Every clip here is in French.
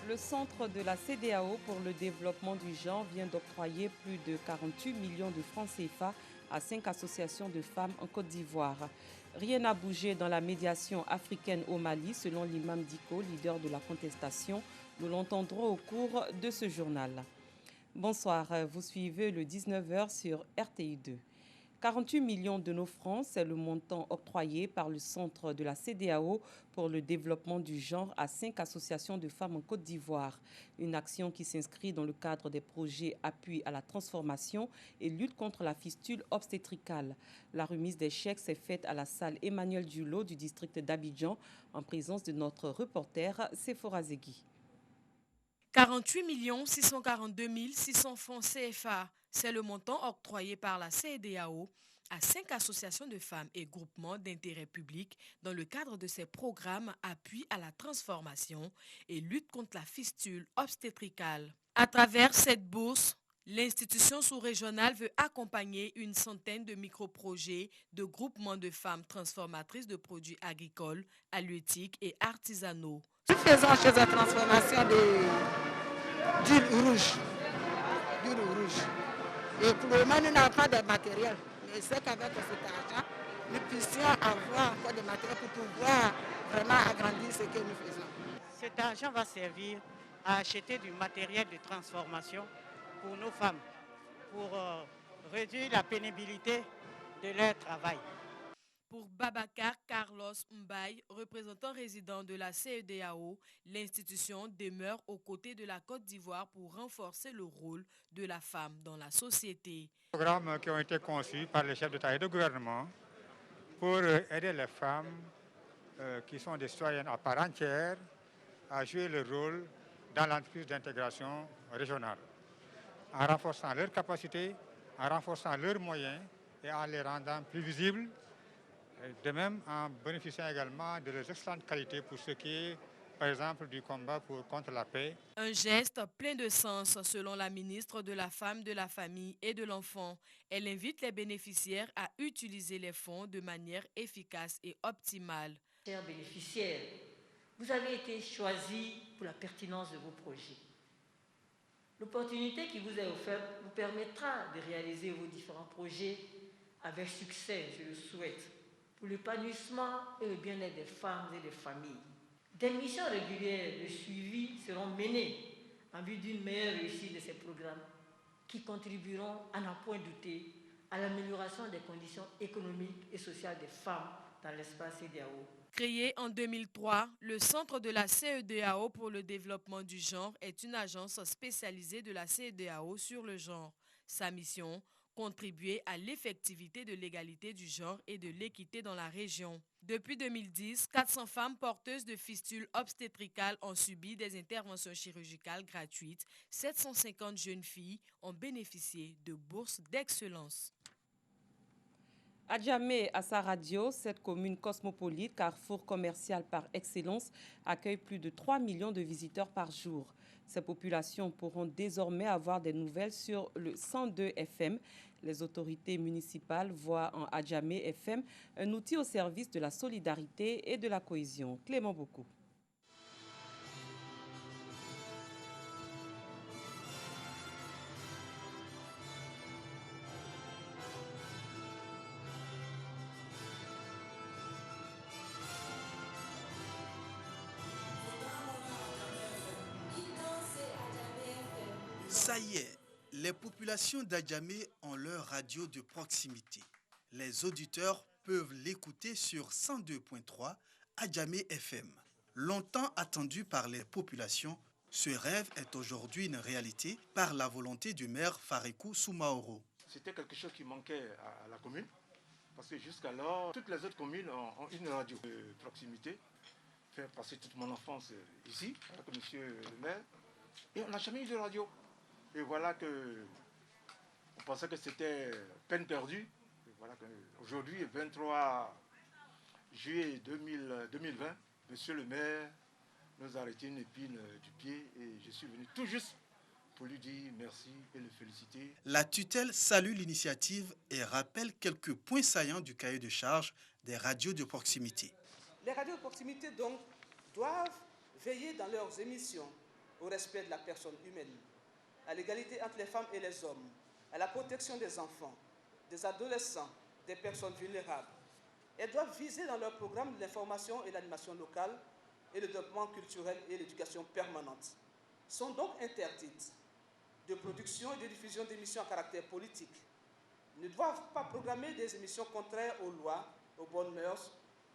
Le centre de la CEDEAO pour le développement du genre vient d'octroyer plus de 48 millions de francs CFA à 5 associations de femmes en Côte d'Ivoire. Rien n'a bougé dans la médiation africaine au Mali, selon l'imam Diko, leader de la contestation. Nous l'entendrons au cours de ce journal. Bonsoir, vous suivez le 19h sur RTI 2. 48 millions de nos francs, c'est le montant octroyé par le centre de la CEDEAO pour le développement du genre à 5 associations de femmes en Côte d'Ivoire. Une action qui s'inscrit dans le cadre des projets appui à la transformation et lutte contre la fistule obstétricale. La remise des chèques s'est faite à la salle Emmanuel Dulot du district d'Abidjan en présence de notre reporter Sephora Zegui. 48 642 600 francs CFA, c'est le montant octroyé par la CEDEAO à 5 associations de femmes et groupements d'intérêt public dans le cadre de ces programmes appui à la transformation et lutte contre la fistule obstétricale. À travers cette bourse, l'institution sous-régionale veut accompagner une centaine de micro-projets de groupements de femmes transformatrices de produits agricoles, halieutiques et artisanaux. Nous faisons chez la transformation d'huile rouge. Et pour le moment, nous n'avons pas de matériel. Mais c'est qu'avec cet argent, nous puissions avoir encore des matériels pour pouvoir vraiment agrandir ce que nous faisons. Cet argent va servir à acheter du matériel de transformation pour nos femmes, pour réduire la pénibilité de leur travail. Pour Babacar Carlos Mbaye, représentant résident de la CEDEAO, l'institution demeure aux côtés de la Côte d'Ivoire pour renforcer le rôle de la femme dans la société. Des programmes qui ont été conçus par les chefs d'État et de gouvernement pour aider les femmes qui sont des citoyennes à part entière à jouer le rôle dans l'entreprise d'intégration régionale, en renforçant leurs capacités, en renforçant leurs moyens et en les rendant plus visibles. De même, en bénéficiant également de leurs excellentes qualités pour ce qui est, par exemple, du combat contre la paix. Un geste plein de sens selon la ministre de la Femme, de la Famille et de l'Enfant. Elle invite les bénéficiaires à utiliser les fonds de manière efficace et optimale. Chers bénéficiaires, vous avez été choisis pour la pertinence de vos projets. L'opportunité qui vous est offerte vous permettra de réaliser vos différents projets avec succès, je le souhaite, pour l'épanouissement et le bien-être des femmes et des familles. Des missions régulières de suivi seront menées en vue d'une meilleure réussite de ces programmes qui contribueront, à n'en point douter, à l'amélioration des conditions économiques et sociales des femmes dans l'espace CEDEAO. Créé en 2003, le Centre de la CEDEAO pour le développement du genre est une agence spécialisée de la CEDEAO sur le genre. Sa mission, contribuer à l'effectivité de l'égalité du genre et de l'équité dans la région. Depuis 2010, 400 femmes porteuses de fistules obstétricales ont subi des interventions chirurgicales gratuites. 750 jeunes filles ont bénéficié de bourses d'excellence. Adjamé à sa radio, cette commune cosmopolite, carrefour commercial par excellence, accueille plus de 3 millions de visiteurs par jour. Ces populations pourront désormais avoir des nouvelles sur le 102 FM. Les autorités municipales voient en Adjamé FM un outil au service de la solidarité et de la cohésion. Clément Beaucoup. Ça y est, les populations d'Adjamé ont leur radio de proximité. Les auditeurs peuvent l'écouter sur 102.3 Adjamé FM. Longtemps attendu par les populations, ce rêve est aujourd'hui une réalité par la volonté du maire Farikou Soumaoro. C'était quelque chose qui manquait à la commune, parce que jusqu'alors, toutes les autres communes ont une radio de proximité. J'ai fait passer toute mon enfance ici, avec monsieur le maire, et on n'a jamais eu de radio. Et voilà que on pensait que c'était peine perdue. Et voilà qu'aujourd'hui, 23 juillet 2020, monsieur le maire nous a arrêté une épine du pied et je suis venu tout juste pour lui dire merci et le féliciter. La tutelle salue l'initiative et rappelle quelques points saillants du cahier de charge des radios de proximité. Les radios de proximité donc doivent veiller dans leurs émissions au respect de la personne humaine, à l'égalité entre les femmes et les hommes, à la protection des enfants, des adolescents, des personnes vulnérables. Elles doivent viser dans leur programme l'information et l'animation locale et le développement culturel et l'éducation permanente. Sont donc interdites de production et de diffusion d'émissions à caractère politique, ne doivent pas programmer des émissions contraires aux lois, aux bonnes mœurs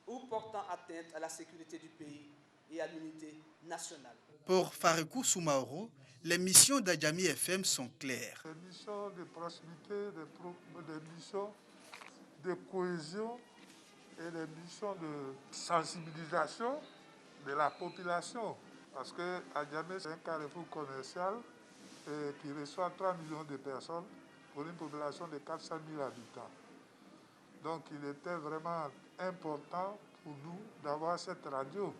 ou portant atteinte à la sécurité du pays et à l'unité nationale. Pour Farikou Soumaoro, les missions d'Adjamé FM sont claires. Des missions de proximité, des missions de cohésion et des missions de sensibilisation de la population. Parce que Adjamé, c'est un carrefour commercial qui reçoit 3 millions de personnes pour une population de 400 000 habitants. Donc il était vraiment important pour nous d'avoir cette radio.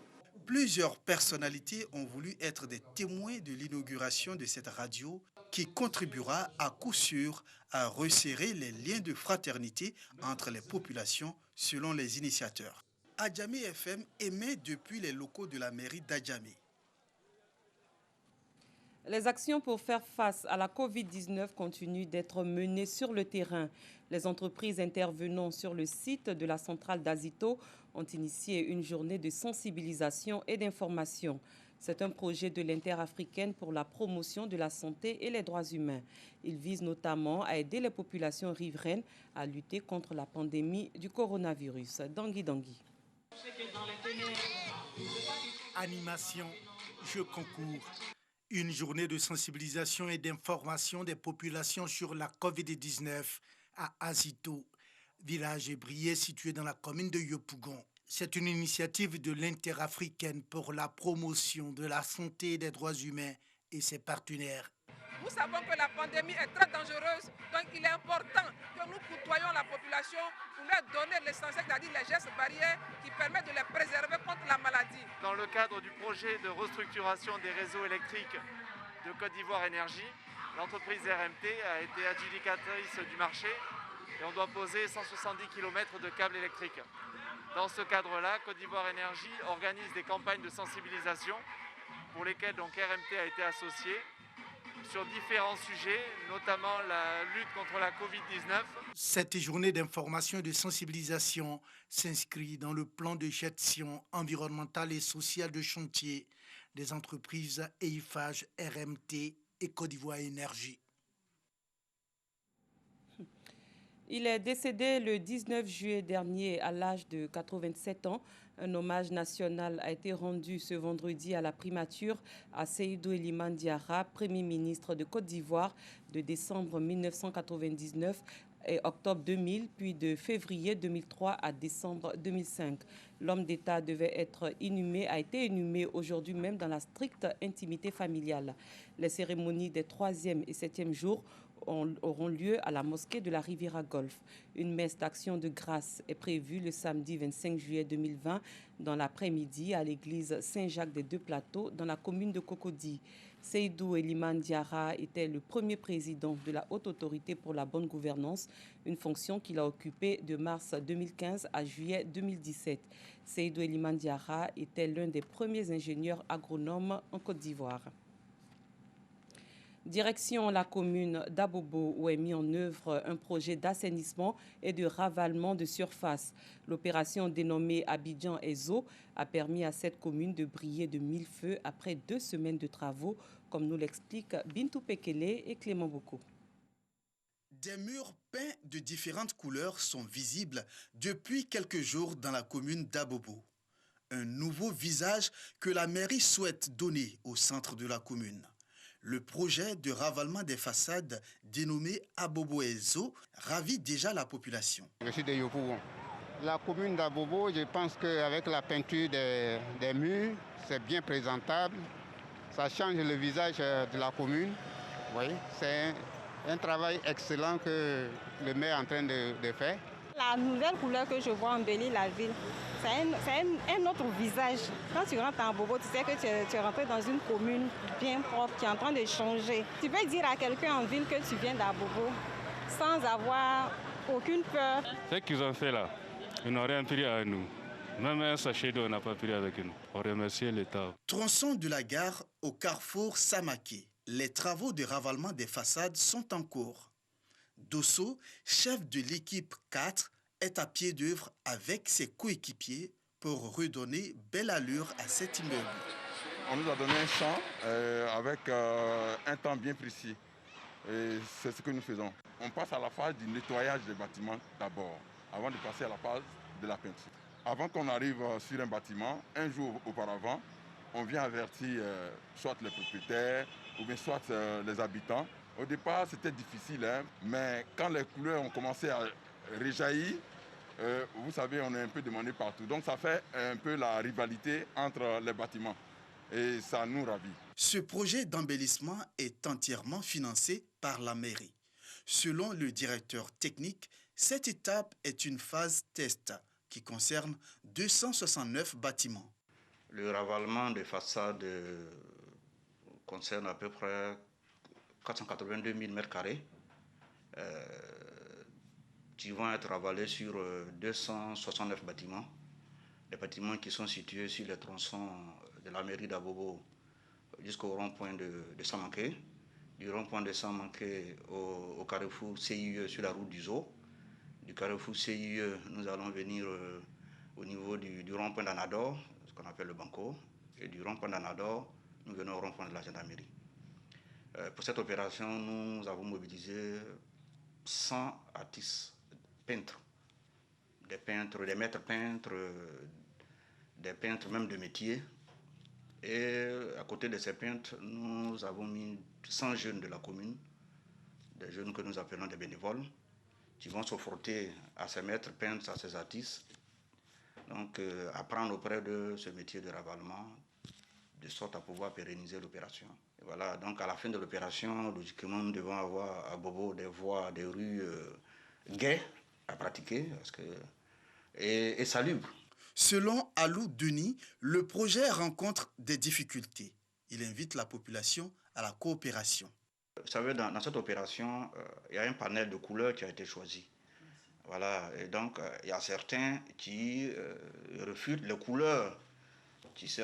Plusieurs personnalités ont voulu être des témoins de l'inauguration de cette radio qui contribuera à coup sûr à resserrer les liens de fraternité entre les populations selon les initiateurs. Adjamé FM émet depuis les locaux de la mairie d'Adjamé. Les actions pour faire face à la Covid-19 continuent d'être menées sur le terrain. Les entreprises intervenant sur le site de la centrale d'Azito ont initié une journée de sensibilisation et d'information. C'est un projet de l'Interafricaine pour la promotion de la santé et les droits humains. Il vise notamment à aider les populations riveraines à lutter contre la pandémie du coronavirus. Dangui Dangui. Animation, jeux concours. Une journée de sensibilisation et d'information des populations sur la Covid-19 à Azito, village ébrié situé dans la commune de Yopougon. C'est une initiative de l'Interafricaine pour la promotion de la santé et des droits humains et ses partenaires. Nous savons que la pandémie est très dangereuse, donc il est important que nous côtoyions la population pour leur donner l'essentiel, c'est-à-dire les gestes barrières qui permettent de les préserver contre la maladie. Dans le cadre du projet de restructuration des réseaux électriques de Côte d'Ivoire Énergie, l'entreprise RMT a été adjudicatrice du marché et on doit poser 170 km de câbles électriques. Dans ce cadre-là, Côte d'Ivoire Énergie organise des campagnes de sensibilisation pour lesquelles donc RMT a été associé sur différents sujets, notamment la lutte contre la Covid-19. Cette journée d'information et de sensibilisation s'inscrit dans le plan de gestion environnementale et sociale de chantier des entreprises EIFAGE, RMT et Côte d'Ivoire Énergie. Il est décédé le 19 juillet dernier à l'âge de 87 ans. Un hommage national a été rendu ce vendredi à la primature à Seydou Eliman Diarra, Premier ministre de Côte d'Ivoire de décembre 1999 et octobre 2000, puis de février 2003 à décembre 2005. L'homme d'État a été inhumé aujourd'hui même dans la stricte intimité familiale. Les cérémonies des 3e et 7e jours auront lieu à la mosquée de la Riviera Golf. Une messe d'action de grâce est prévue le samedi 25 juillet 2020 dans l'après-midi à l'église Saint-Jacques des Deux-Plateaux dans la commune de Cocody. Seydou Eliman Diarra était le premier président de la Haute Autorité pour la bonne gouvernance, une fonction qu'il a occupée de mars 2015 à juillet 2017. Seydou Eliman Diarra était l'un des premiers ingénieurs agronomes en Côte d'Ivoire. Direction la commune d'Abobo où est mis en œuvre un projet d'assainissement et de ravalement de surface. L'opération dénommée Abidjan Ezo a permis à cette commune de briller de mille feux après 2 semaines de travaux, comme nous l'expliquent Bintou Pekele et Clément Boko. Des murs peints de différentes couleurs sont visibles depuis quelques jours dans la commune d'Abobo. Un nouveau visage que la mairie souhaite donner au centre de la commune. Le projet de ravalement des façades dénommé Abobo Ezo ravit déjà la population. Je suis de Yopougon. La commune d'Abobo, je pense qu'avec la peinture des murs, c'est bien présentable. Ça change le visage de la commune. Oui, c'est un travail excellent que le maire est en train de faire. La nouvelle couleur que je vois embellir la ville, c'est un autre visage. Quand tu rentres en Bobo, tu sais que tu es rentré dans une commune bien propre qui est en train de changer. Tu peux dire à quelqu'un en ville que tu viens d'Abobo sans avoir aucune peur. Ce qu'ils ont fait là, ils n'ont rien pris à nous. Même un sachet d'eau, on n'a pas pris avec nous. On remercie l'État. Tronçon de la gare au carrefour Samaké. Les travaux de ravalement des façades sont en cours. Dosso, chef de l'équipe 4, est à pied d'œuvre avec ses coéquipiers pour redonner belle allure à cet immeuble. On nous a donné un champ avec un temps bien précis. Et c'est ce que nous faisons. On passe à la phase du nettoyage des bâtiments d'abord, avant de passer à la phase de la peinture. Avant qu'on arrive sur un bâtiment, un jour auparavant, on vient avertir soit les propriétaires ou bien soit les habitants. Au départ, c'était difficile, mais quand les couleurs ont commencé à réjaillir, vous savez, on est un peu demandé partout. Donc ça fait un peu la rivalité entre les bâtiments et ça nous ravit. Ce projet d'embellissement est entièrement financé par la mairie. Selon le directeur technique, cette étape est une phase test qui concerne 269 bâtiments. Le ravalement des façades concerne à peu près 482 000 m². Qui vont être ravalés sur 269 bâtiments. Les bâtiments qui sont situés sur les tronçons de la mairie d'Abobo jusqu'au rond-point de Samaké, du rond-point de Samaké au carrefour CIE sur la route du Zoo. Du carrefour CIE, nous allons venir au niveau du rond-point d'Anador, ce qu'on appelle le Banco, et du rond-point d'Anador, nous venons au rond-point de la gendarmerie. Pour cette opération, nous avons mobilisé 100 artistes peintres, des maîtres peintres, des peintres même de métier. Et à côté de ces peintres, nous avons mis 100 jeunes de la commune, des jeunes que nous appelons des bénévoles, qui vont se frotter à ces maîtres peintres, à ces artistes, donc apprendre auprès de ce métier de ravalement, de sorte à pouvoir pérenniser l'opération. Voilà, donc à la fin de l'opération, logiquement, nous devons avoir à Bobo des voies, des rues gaies à pratiquer et salubres. Selon Alou Denis, le projet rencontre des difficultés. Il invite la population à la coopération. Vous savez, dans cette opération, il y a un panel de couleurs qui a été choisi. Voilà, et donc il y a certains qui refutent les couleurs.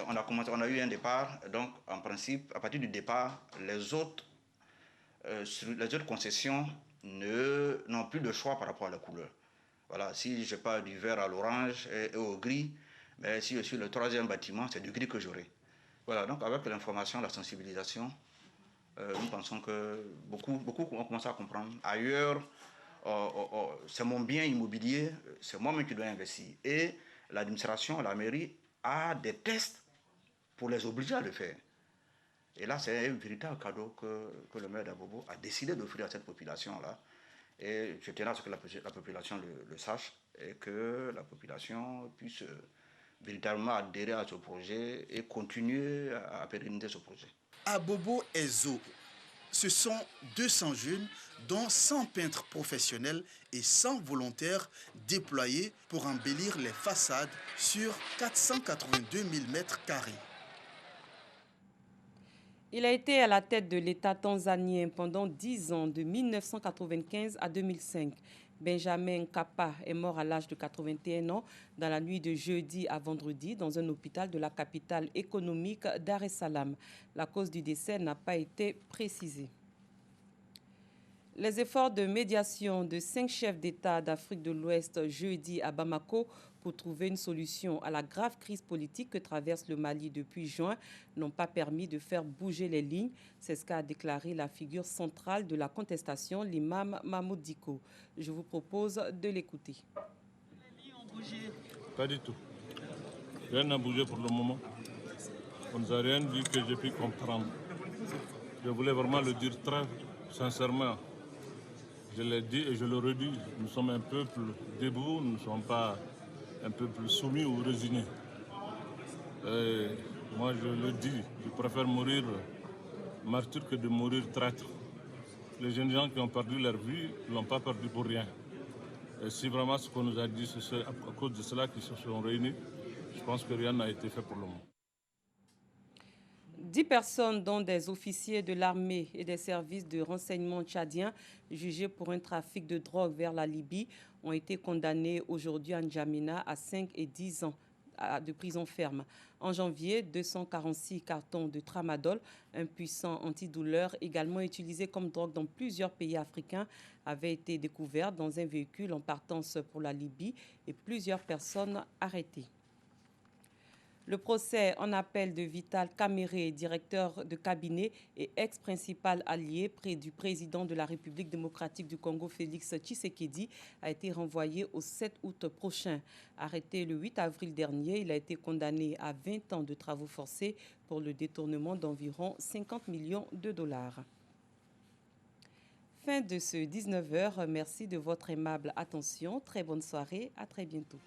On a eu un départ, donc en principe, à partir du départ, les autres concessions n'ont plus de choix par rapport à la couleur. Voilà, si je pars du vert à l'orange et au gris, mais si je suis le troisième bâtiment, c'est du gris que j'aurai. Voilà, donc avec l'information, la sensibilisation, nous pensons que beaucoup ont commencé à comprendre. Ailleurs, c'est mon bien immobilier, c'est moi-même qui dois investir. Et l'administration, la mairie, a des tests pour les obliger à le faire. Et là, c'est un véritable cadeau que le maire d'Abobo a décidé d'offrir à cette population-là. Et je tiens à ce que la population le sache et que la population puisse véritablement adhérer à ce projet et continuer à pérenniser ce projet. Abobo et Zo, ce sont 200 jeunes, dont 100 peintres professionnels et 100 volontaires déployés pour embellir les façades sur 482 000 m². Il a été à la tête de l'État tanzanien pendant 10 ans, de 1995 à 2005. Benjamin Nkapa est mort à l'âge de 81 ans dans la nuit de jeudi à vendredi dans un hôpital de la capitale économique Dar es Salaam. La cause du décès n'a pas été précisée. Les efforts de médiation de 5 chefs d'État d'Afrique de l'Ouest jeudi à Bamako pour trouver une solution à la grave crise politique que traverse le Mali depuis juin n'ont pas permis de faire bouger les lignes. C'est ce qu'a déclaré la figure centrale de la contestation, l'imam Mahmoud Diko. Je vous propose de l'écouter. Pas du tout. Rien n'a bougé pour le moment. On ne nous a rien dit que j'ai pu comprendre. Je voulais vraiment le dire très sincèrement. Je l'ai dit et je le redis. Nous sommes un peuple debout, nous ne sommes pas un peuple soumis ou résigné. Et moi, je le dis, je préfère mourir martyr que de mourir traître. Les jeunes gens qui ont perdu leur vie ne l'ont pas perdu pour rien. Et si vraiment ce qu'on nous a dit, c'est à cause de cela qu'ils se sont réunis, je pense que rien n'a été fait pour le moment. 10 personnes, dont des officiers de l'armée et des services de renseignement tchadiens, jugés pour un trafic de drogue vers la Libye, ont été condamnés aujourd'hui à N'Djamena à 5 et 10 ans de prison ferme. En janvier, 246 cartons de tramadol, un puissant antidouleur également utilisé comme drogue dans plusieurs pays africains, avaient été découverts dans un véhicule en partance pour la Libye et plusieurs personnes arrêtées. Le procès en appel de Vital Kamerhe, directeur de cabinet et ex-principal allié près du président de la République démocratique du Congo, Félix Tshisekedi, a été renvoyé au 7 août prochain. Arrêté le 8 avril dernier, il a été condamné à 20 ans de travaux forcés pour le détournement d'environ 50 millions de dollars. Fin de ce 19h. Merci de votre aimable attention. Très bonne soirée. À très bientôt.